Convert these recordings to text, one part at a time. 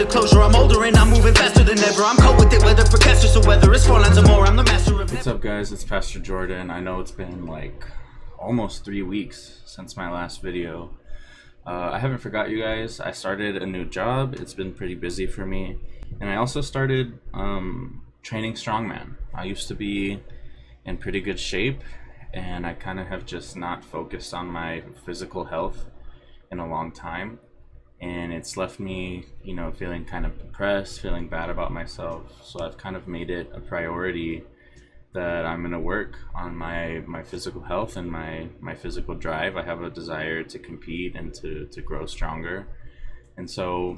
the closure. I'm older and I'm moving faster than ever. I'm cold with it, whether for casters or whether it's 4 lines or more. I'm the master of. What's up, guys? It's Pastor Jordan. I know it's been like almost 3 weeks since my last video. I haven't forgot you guys. I started a new job. It's been pretty busy for me. And I also started training strongman. I used to be in pretty good shape, and I kind of have just not focused on my physical health in a long time. And it's left me, feeling kind of depressed, feeling bad about myself. So I've kind of made it a priority that I'm going to work on my physical health and my physical drive. I have a desire to compete and to grow stronger. And so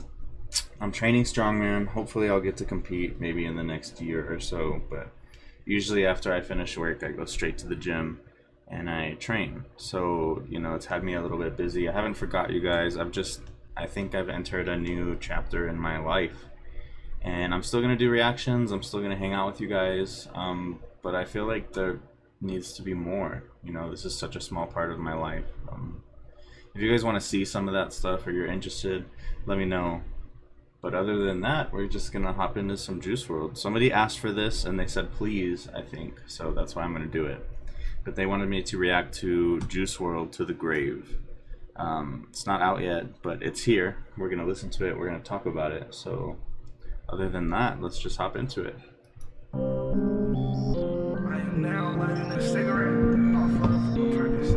I'm training strongman. Hopefully I'll get to compete maybe in the next year or so. But usually after I finish work, I go straight to the gym and I train. So, it's had me a little bit busy. I haven't forgot you guys. I think I've entered a new chapter in my life. And I'm still going to do reactions. I'm still going to hang out with you guys. But I feel like there needs to be more. This is such a small part of my life. If you guys want to see some of that stuff or you're interested, let me know. But other than that, we're just going to hop into some Juice WRLD. Somebody asked for this and they said please, I think. So that's why I'm going to do it. But they wanted me to react to Juice WRLD To The Grave. It's not out yet, but it's here. We're going to listen to it. We're going to talk about it. So other than that, let's just hop into it. I am now lighting a cigarette off of purpose.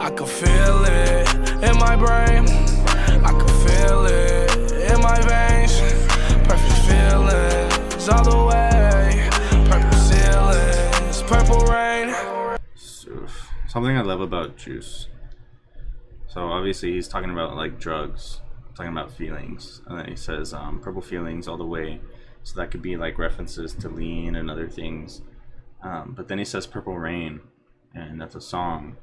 I can feel it in my brain. I can feel it in my veins. Perfect feelings all the way. Purple ceilings, purple rain. Something I love about Juice. So obviously he's talking about like drugs, talking about feelings, and then he says purple feelings all the way. So that could be like references to lean and other things. But then he says purple rain, and that's a song.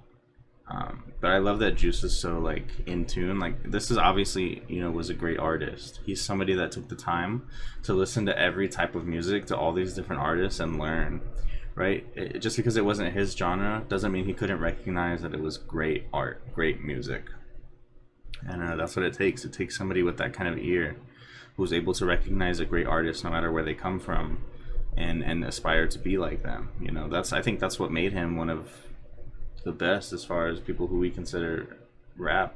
But I love that Juice is so like in tune. Like this is obviously, was a great artist. He's somebody that took the time to listen to every type of music, to all these different artists, and learn. Right? Just because it wasn't his genre doesn't mean he couldn't recognize that it was great art, great music. And that's what it takes. It takes somebody with that kind of ear who's able to recognize a great artist no matter where they come from, and aspire to be like them. I think that's what made him one of the best as far as people who we consider rap.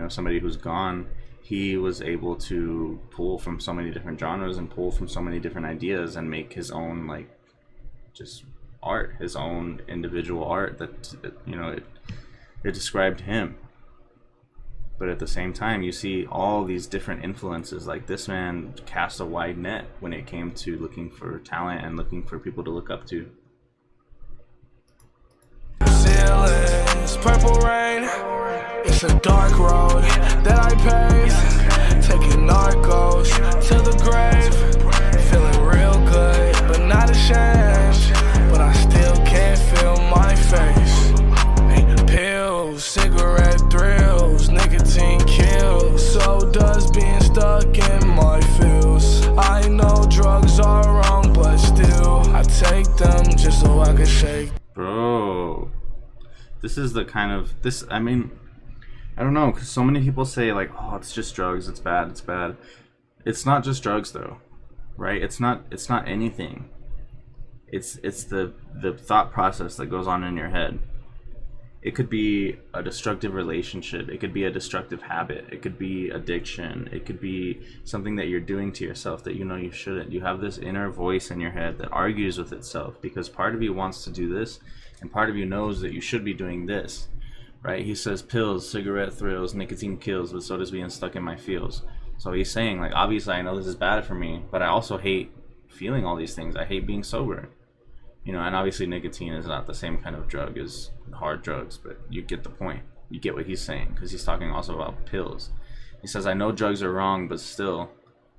Somebody who's gone. He was able to pull from so many different genres and pull from so many different ideas and make his own just art, his own individual art that it described him. But at the same time, you see all these different influences. Like this man cast a wide net when it came to looking for talent and looking for people to look up to. Ceilings, purple rain. It's a dark road that I paved. Taking narcos to the grave. Feeling real good, but not ashamed. But I still can't feel my face. Pills, cigarette thrills, nicotine kills. So does being stuck in my feels. I know drugs are wrong, but still I take them just so I can shake. Bro, this is the kind of I don't know, because so many people say like, oh, it's just drugs, it's bad. It's not just drugs though, right? It's not anything. It's the thought process that goes on in your head. It could be a destructive relationship. It could be a destructive habit. It could be addiction. It could be something that you're doing to yourself that you shouldn't. You have this inner voice in your head that argues with itself because part of you wants to do this and part of you knows that you should be doing this, right? He says pills, cigarette thrills, nicotine kills, but so does being stuck in my feels. So he's saying, like, obviously I know this is bad for me, but I also hate feeling all these things. I hate being sober. And obviously nicotine is not the same kind of drug as hard drugs, but you get the point. You get what he's saying, because he's talking also about pills. He says, I know drugs are wrong, but still,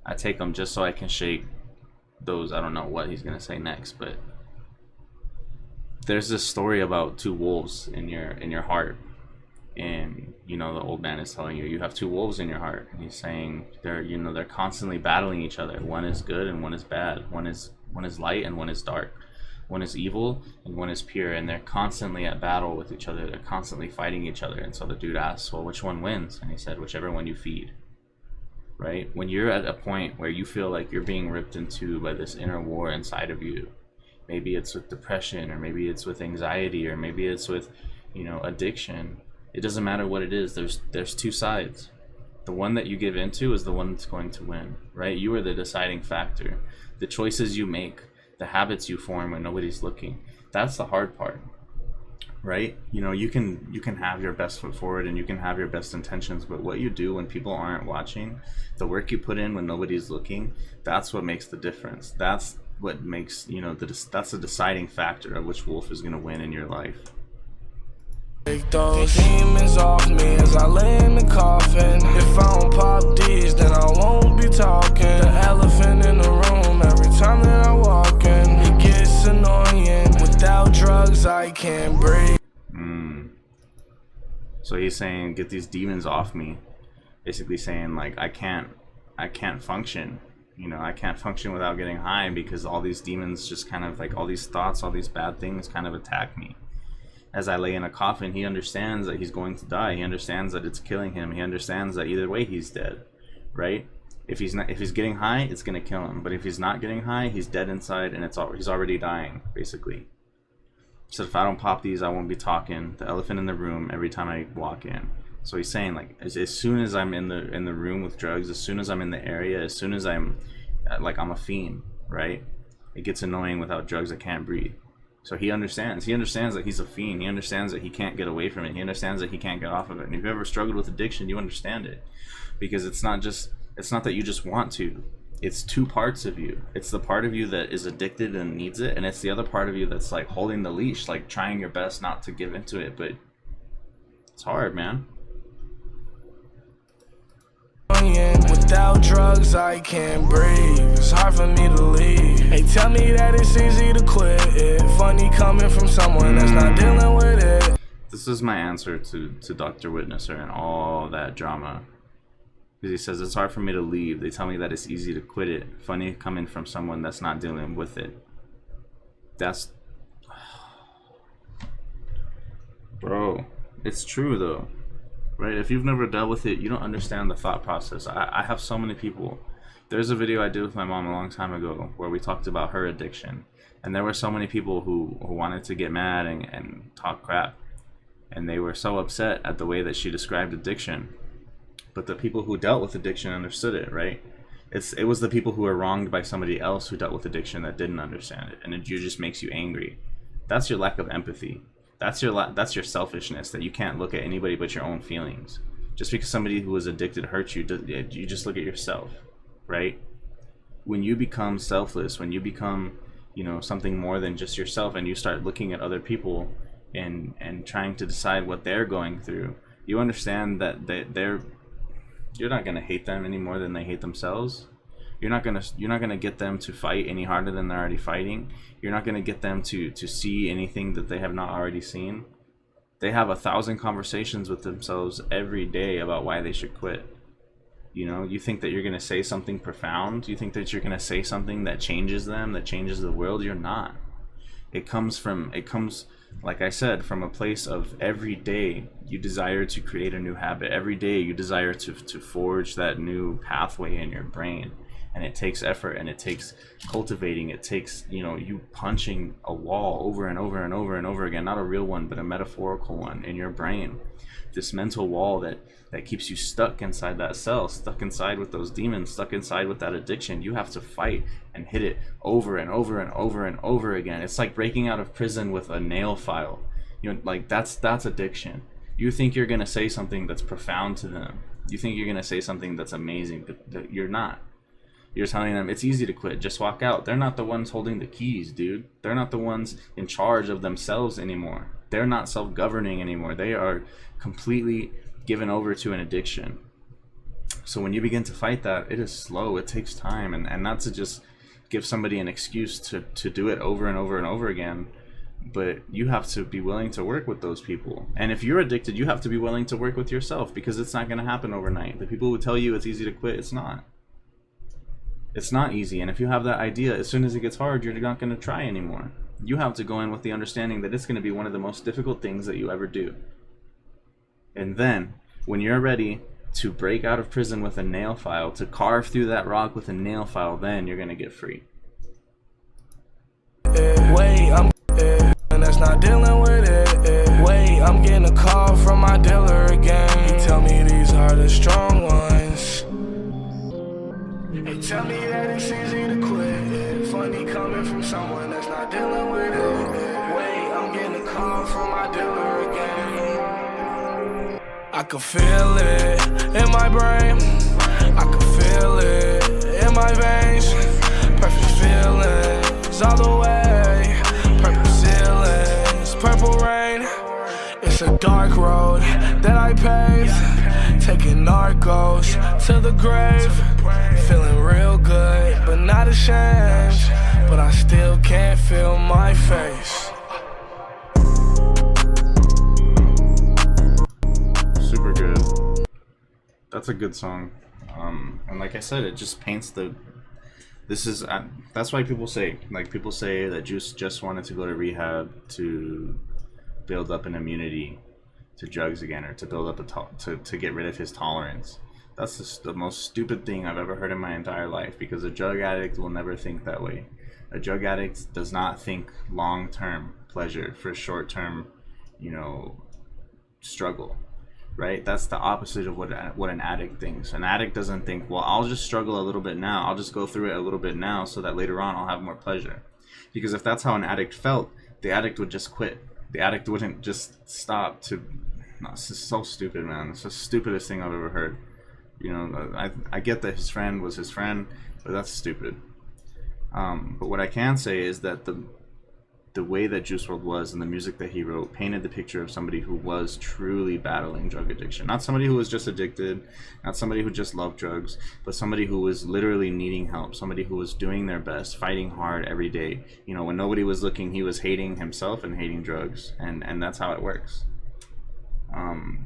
I take them just so I can shake those. I don't know what he's going to say next, but there's this story about two wolves in your heart. And, the old man is telling you have two wolves in your heart. And he's saying they're constantly battling each other. One is good and one is bad. One is light and one is dark. One is evil and one is pure, and they're constantly at battle with each other. They're constantly fighting each other. And so the dude asks, well, which one wins? And he said, whichever one you feed. Right? When you're at a point where you feel like you're being ripped in two by this inner war inside of you, maybe it's with depression, or maybe it's with anxiety, or maybe it's with, you know, addiction. It doesn't matter what it is. There's two sides. The one that you give into is the one that's going to win, right? You are the deciding factor. The choices you make, the habits you form when nobody's looking, that's the hard part, right? You know, you can have your best foot forward and you can have your best intentions, but what you do when people aren't watching, the work you put in when nobody's looking, that's what makes the difference. That's what makes, you know, that's the deciding factor of which wolf is going to win in your life. Take those demons off me as I lay in the coffin. If I don't pop these, then I won't be talking. The elephant in the room every time that I walk in. It gets annoying. Without drugs, I can't breathe. So he's saying, get these demons off me. Basically saying, like, I can't function. You know, I can't function without getting high, because all these demons just kind of, like, all these thoughts, all these bad things kind of attack me. As I lay in a coffin, he understands that he's going to die. He understands that it's killing him. He understands that either way he's dead, right? If he's getting high, it's gonna kill him. But if he's not getting high, he's dead inside, and he's already dying, basically. So if I don't pop these, I won't be talking. The elephant in the room every time I walk in. So he's saying, like, as soon as I'm in the room with drugs, as soon as I'm in the area, as soon as I'm a fiend, right? It gets annoying. Without drugs, I can't breathe. So he understands. He understands that he's a fiend. He understands that he can't get away from it. He understands that he can't get off of it. And if you've ever struggled with addiction, you understand it. Because it's not that you just want to. It's two parts of you. It's the part of you that is addicted and needs it, and it's the other part of you that's like holding the leash, like trying your best not to give into it, but it's hard, man. Without drugs, I can't breathe. It's hard for me to leave. They tell me that it's easy to quit it. Funny coming from someone that's not dealing with it. This is my answer to Dr. Witnesser and all that drama. Because he says, it's hard for me to leave. They tell me that it's easy to quit it. Funny coming from someone that's not dealing with it. That's... Bro, it's true though. Right? If you've never dealt with it, you don't understand the thought process. I have so many people. There's a video I did with my mom a long time ago where we talked about her addiction. And there were so many people who wanted to get mad and talk crap. And they were so upset at the way that she described addiction. But the people who dealt with addiction understood it, right? It was the people who were wronged by somebody else who dealt with addiction that didn't understand it. And it just makes you angry. That's your lack of empathy. That's your selfishness, that you can't look at anybody but your own feelings. Just because somebody who was addicted hurts you, you just look at yourself, right? When you become selfless, when you become, you know, something more than just yourself, and you start looking at other people and trying to decide what they're going through, you understand that you're not gonna hate them any more than they hate themselves. You're not gonna get them to fight any harder than they're already fighting. You're not gonna get them to see anything that they have not already seen. They have 1,000 conversations with themselves every day about why they should quit. You know, you think that you're gonna say something profound. You think that you're gonna say something that changes them, that changes the world. You're not. It comes, like I said, from a place of every day you desire to create a new habit. Every day you desire to forge that new pathway in your brain. And it takes effort, and it takes cultivating. It takes, you know, you punching a wall over and over and over and over again, not a real one, but a metaphorical one in your brain. This mental wall that keeps you stuck inside that cell, stuck inside with those demons, stuck inside with that addiction. You have to fight and hit it over and over and over and over again. It's like breaking out of prison with a nail file. You know, like that's addiction. You think you're gonna say something that's profound to them. You think you're gonna say something that's amazing, but you're not. You're telling them it's easy to quit, just walk out. They're not the ones holding the keys, dude. They're not the ones in charge of themselves anymore. They're not self-governing anymore. They are completely given over to an addiction. So when you begin to fight that, it is slow, it takes time, and not to just give somebody an excuse to do it over and over and over again, but you have to be willing to work with those people. And if you're addicted, you have to be willing to work with yourself, because it's not going to happen overnight. The people who tell you it's easy to quit, it's not. It's not easy. And if you have that idea, as soon as it gets hard, you're not going to try anymore. You have to go in with the understanding that it's going to be one of the most difficult things that you ever do. And then, when you're ready to break out of prison with a nail file, to carve through that rock with a nail file, then you're going to get free. Wait, and that's not dealing with it. Wait, I'm getting a call from my dealer again. He tell me these are the strong ones. He tell me that it's easy to quit. Funny coming from someone that's not dealing with it. Wait, I'm getting a call from my dealer again. I can feel it in my brain. I can feel it in my veins. Perfect feelings all the way. Purple ceilings, purple rain. It's a dark road that I paved. Taking narcos to the grave. Feeling real good, but not ashamed. But I still can't feel my face. Super good. That's a good song. And like I said, it just paints the... that's why people say that Juice just wanted to go to rehab to build up an immunity to drugs again, or to build up to get rid of his tolerance. That's just the most stupid thing I've ever heard in my entire life, because a drug addict will never think that way. A drug addict does not think long-term pleasure for short-term, struggle. Right? That's the opposite of what an addict thinks. An addict doesn't think, well, I'll just struggle a little bit now. I'll just go through it a little bit now so that later on I'll have more pleasure. Because if that's how an addict felt, the addict would just quit. The addict wouldn't just stop to... No, this is so stupid, man. It's the stupidest thing I've ever heard. I get that his friend was his friend, but that's stupid. But what I can say is that the way that Juice WRLD was and the music that he wrote painted the picture of somebody who was truly battling drug addiction. Not somebody who was just addicted, not somebody who just loved drugs, but somebody who was literally needing help, somebody who was doing their best, fighting hard every day. When nobody was looking, he was hating himself and hating drugs, and that's how it works.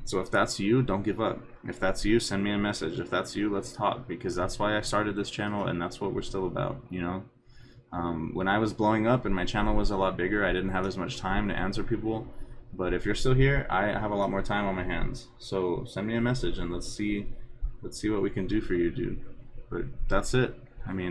So if that's you, don't give up. If that's you, send me a message. If that's you, let's talk, because that's why I started this channel, and that's what we're still about, When I was blowing up and my channel was a lot bigger, I didn't have as much time to answer people. But if you're still here, I have a lot more time on my hands. So send me a message and let's see what we can do for you, dude. But that's it. Let me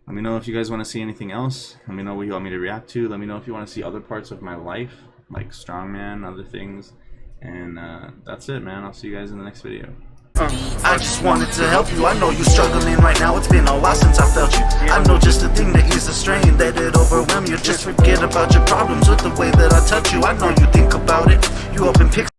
know if you guys want to see anything else. Let me know what you want me to react to. Let me know if you want to see other parts of my life, like strongman, other things. And that's it, man. I'll see you guys in the next video. I just wanted to help you. I know you're struggling right now. It's been a while since I felt you. I know just the thing that ease the strain, that it overwhelm you. Just forget about your problems with the way that I touch you. I know you think about it. You open pics.